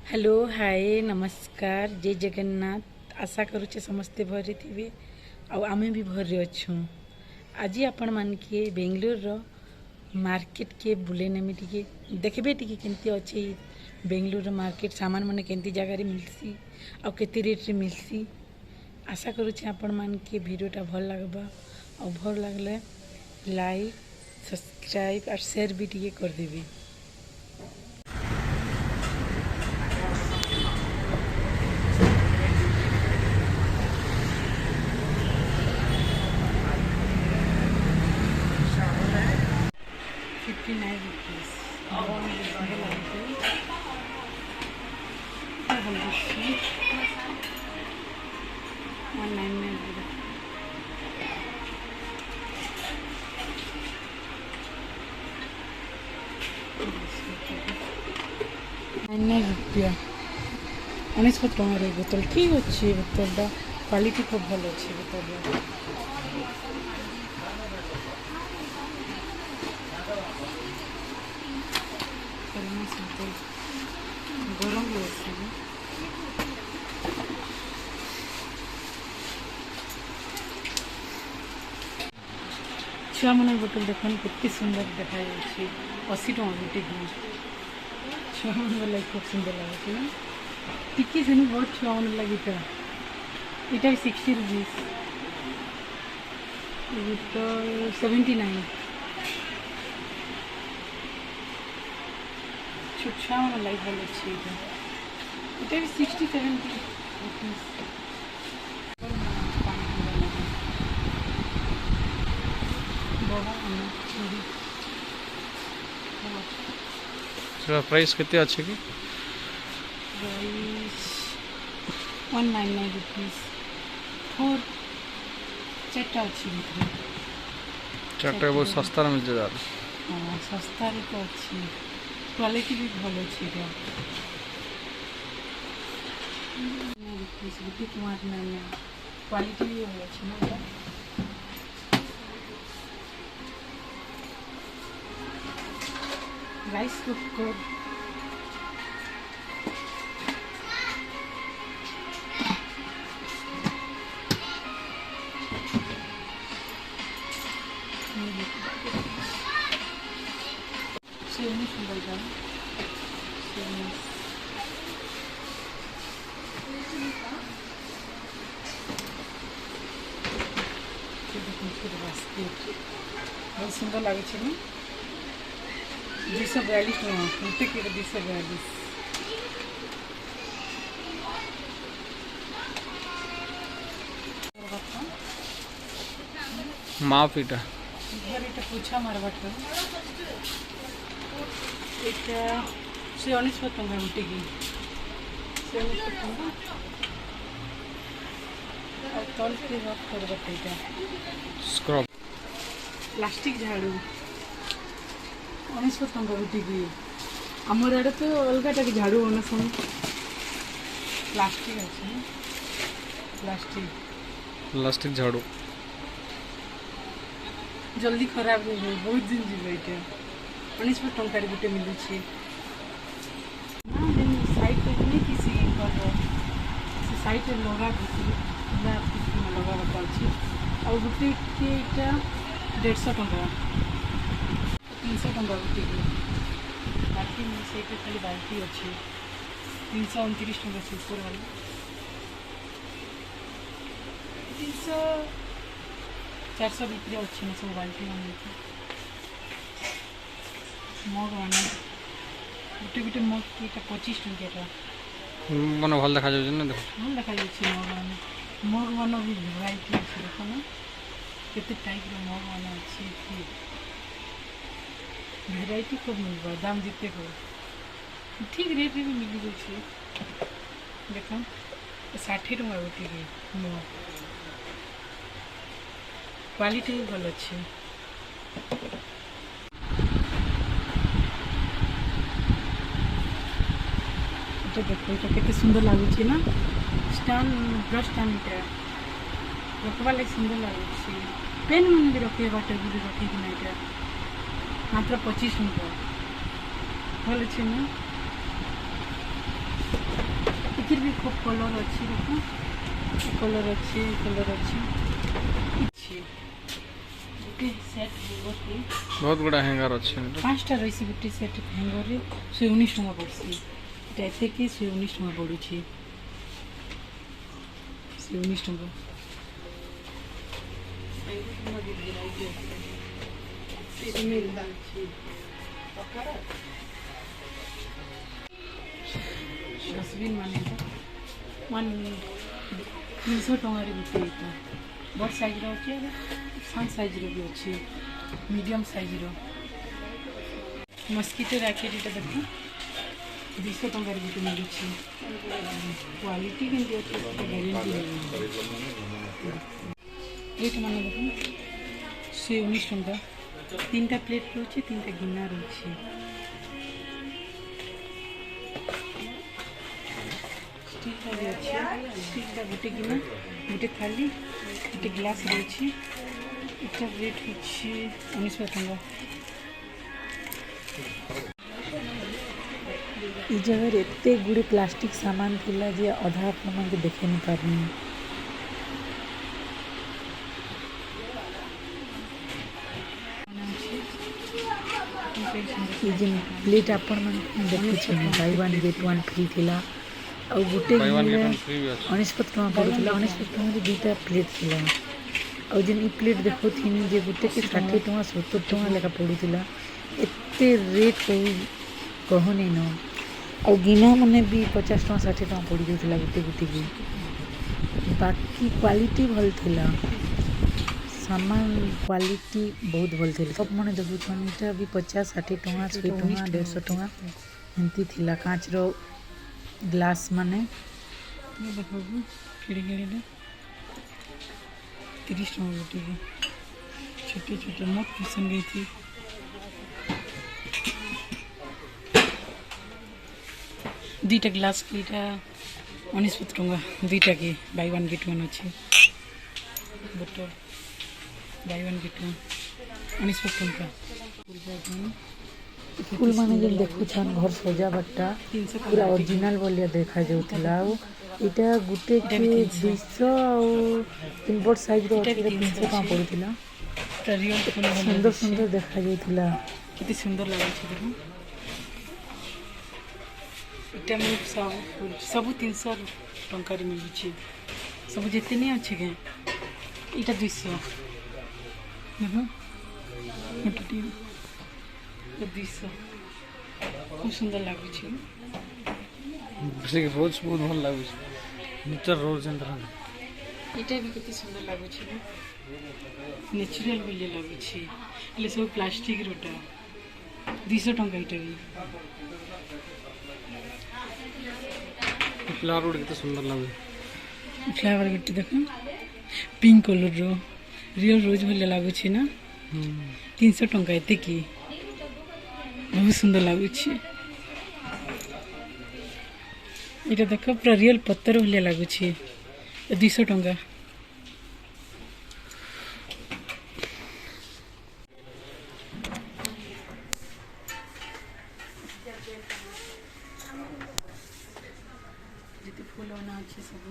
Hello hi नमस्कार जय जगन्नाथ। आशा करुचे समस्ते भरे थे आमे भी भरे अच्छु। आज आपण मान के बेंगलोर मार्केट के बुले नेमी टिके देखबे टिके केंती अच्छे बेंगलोर मार्केट सामान माने केंती जगह मिलसी आ केते रेट रे मिलसी। आशा करुचे आपण मान के वीडियोटा भल लागबा और भल लागले लाइक सब्सक्राइब और शेयर भी टिके कर देबी। ₹59 रुपया 19 टकर बोतल ठीक अच्छे। बोतलटा क्वालिटी खूब भल अच्छे। बोतल गरम भी अच्छे। छुआ मन बोतल देखन कितनी सुंदर देखा 80 टका गोटे दिन छुआ मन लगे खूब सुंदर लगे टिके से बहुत छुआ मन लगे यहाँ 60 रुपीज तो 79 छुआ मन लगे भल अच्छे यहाँ भी 60-70 रुपीज। प्राइस कितने अच्छे की? Price 199 rupees. और चार्टा अच्छी बिक्री चार्टा बहुत सस्ता मिल जाए। हाँ सस्ता तो अच्छी क्वालिटी भी भल अच्छी क्वालिटी भी भल अच्छी ना। राइस कुकर बहुत सुंदर लगे ना। 242 टका 242 माप इटा घर এটা পোছা মারবাটা এটা 19 टका উঠেকি 19 टका আর তল থেকে রক করবাটা এটা स्क्रब प्लास्टिक झाड़ू 19 टका उठेकी आमर आड़े तो अलगाटा झाड़ू बनासन प्लास्टिक अच्छे प्लास्टिक झाड़ू जल्दी खराब नहीं हो बहुत दिन जीव ये 19 टकर गोटे मिलूँ साइड नहीं किसी साइड लगा लगाबार अच्छे आ गोटे यहाँ 150 टका 300 टका गोटे बाल्टी से खाली बाल्टी अच्छे 329 टका से ऊपर वाली 300-400 बिक्री अच्छे ना सब बाल्टी मान मग मान गोटे गोटे मग की 25 टका मन भल देखा जाए ना। देख भल देखा मग मान भी भेराइटी अच्छे देख ना केते टाइप मग मान अच्छे भेराइटी खूब मिल दाम जिते को ठीक रेट भी मिल जाए। देख 60 टका गोटे मग क्वालिटी भी भल अच्छे। देखो ये केते सुंदर लगुच ना स्टैंड ब्रश स्टैंड रखवा लगे सुंदर लगुच पेन मन भी रखे टेबुल रखी मात्र 25 टका भल अच्छे ना। ଏଥିରେ ବି ଖୁବ୍ କଲର୍ ଅଛି ଦେଖ କଲର୍ ଅଛି କଲର୍ ଅଛି କିଛି ଗୋଟେ ସେଟ୍ ଗୋଟେ बहुत गुड़ा हैंगर अच्छे हैं 5टा रही गोटे सेट हैंगर 119 टଙ୍କା पड़सी এটা এতে কি 119 टଙ୍କା পড়ুছি 119 टଙ୍କା डस्टबिन माने मान 300 टଙ୍କାରେ ଗୋଟେ ଏଇଟା ବଡ଼ ସାଇଜ୍ର ଅଛି ସାନ ସାଇଜ୍ର ବି ଅଛି मीडियम साइज मस्किटो रैकेट ये देख 200 टंकार गोटे मिलूँ क्वालिटी केमती अच्छे गारंटी रेट मान देख 119 टंका 3टा प्लेट रोचे 3टा गिना रोचे स्टील भी अच्छे स्टील गोटे गिना गोटे थाली गोटे ग्लास रोचे इटा रेट होची 19 टंका ई जगह एते गुड़े प्लास्टिक सामान थिला जे अधा अपन मन के देखे नहीं पारनी ई जे प्लेट अपन मन देखु छै बाय 1 गेट 1 फ्री थिला और गुटे 19 टंका पड़ुला 19 टंका में दुटा प्लेट थिला और जेन ई प्लेट देखो थी जे गुटे के 60 टंका 70 टंका लेखा पड़ुला एते रेट कहो नहीं न और गिना मैंने भी 50 टंका 60 टंका पड़ जाता गोटे गोटे की बाकी क्वालिटी भल थिला सामान क्वालिटी बहुत भल थिला सब मैंने देखुन इटा भी 50 60 टंका 100 टंका 150 टंका एमती थिला कांच रो ग्लास माने देखो केड़े केड़े 30 टंका गोटे की छोटे छोटे मत पसंद गई थी दुईटा ग्लास की 19 टंका दुईटा की बाय 1 गेट 1 अच्छे बोतल बाय 1 गेट 1 19 टंका फूल माने जे देखु छन घर सजावटा पूरा ओरिजिनल बोलिया देखा जाउतला इटा गुटे के 200 और 3 बड़ साइज रो 300 का पड़ुतला सुंदर सुंदर देखा जाउतला कितनी सुंदर लागे छै देखो इटा में सब 300 टंकार मिलूँ सब जिते नहीं अच्छे के इटा 200 200 खूब सुंदर लगुच रोज बहुत भल लगुच नेचर रोज इटा भी कितनी सुंदर लगुच नेचुरल बोलिए लगुच सब प्लास्टिक रोटा 200 टंका इटा भी फ्लावर गुड़ कितना सुंदर लगे फ्लावर गुट्टी देख पिंक कलर रो रियल रोज भले लगुच ना 300 टंका एते की बहुत सुंदर लगुच इटा देख पूरा रियल पत्थर भले लगुच 200 टंका जिते फूल होना अच्छे सब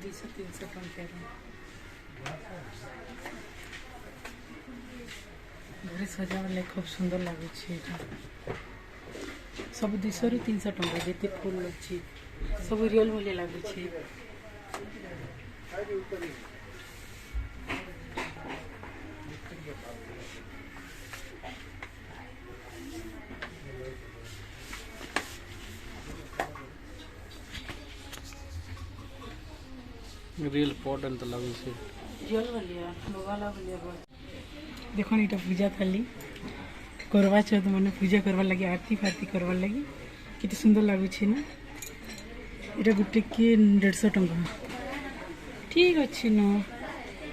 200-300 टंका घरे सजावे खूब सुंदर लगुच सब 200-300 टंका जिते फूल अच्छी सब रियल भले लगुच रियल पॉट अंत लगुच रियल भलिया लोगाला भलिया देखो इटा पूजा थाली करवा चौथ मैंने पूजा करवार लगे आरती फारती करवार लगे कितनी सुंदर लगुच ना इटा गोटे के 150 टंका ठीक अच्छे न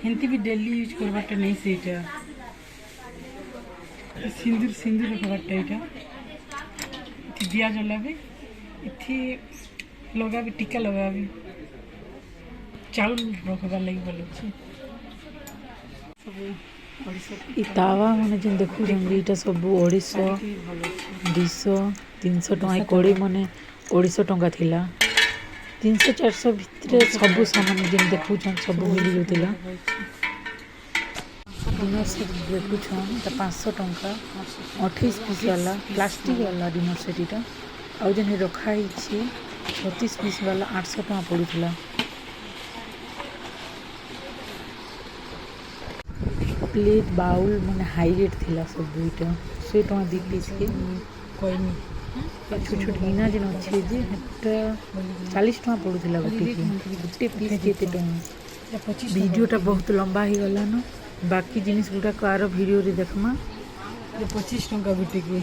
एमती भी डेली यूज करवाटा नहीं से सिंदूर सिंदूर रखवाटा यहाँ दिया जलाबे इथे लगा टीका लगा चाउल रखबार लगे भल सब तावा मैंने जो देखु इटा सब 250 200 300 टंका कड़ी मैंने 250 टंका थिला 300-400 भितर सब सामान जेन देखुछन सब मिली जाउतिला डिनर सेट देखुछन त 500 टंका 28 पीस वाला प्लास्टिक वाला डिनर सेट इटा आउ जेन रखा हिछि 36 पीस वाला 800 टंका पड़ुतिला प्लेट बाउल माने हाई रेट थिला सब दुईटा 100 टंका दी पीस के कोइनी छोट छोट गिना जेन अच्छे जे हेटा 40 टंका पड़ुतिला गोटे पीस केते टंका वीडियोटा बहुत लंबा ही गला न बाकी जिनिस गुडा को आरो वीडियो रे देखमा 25 टंका गोटे के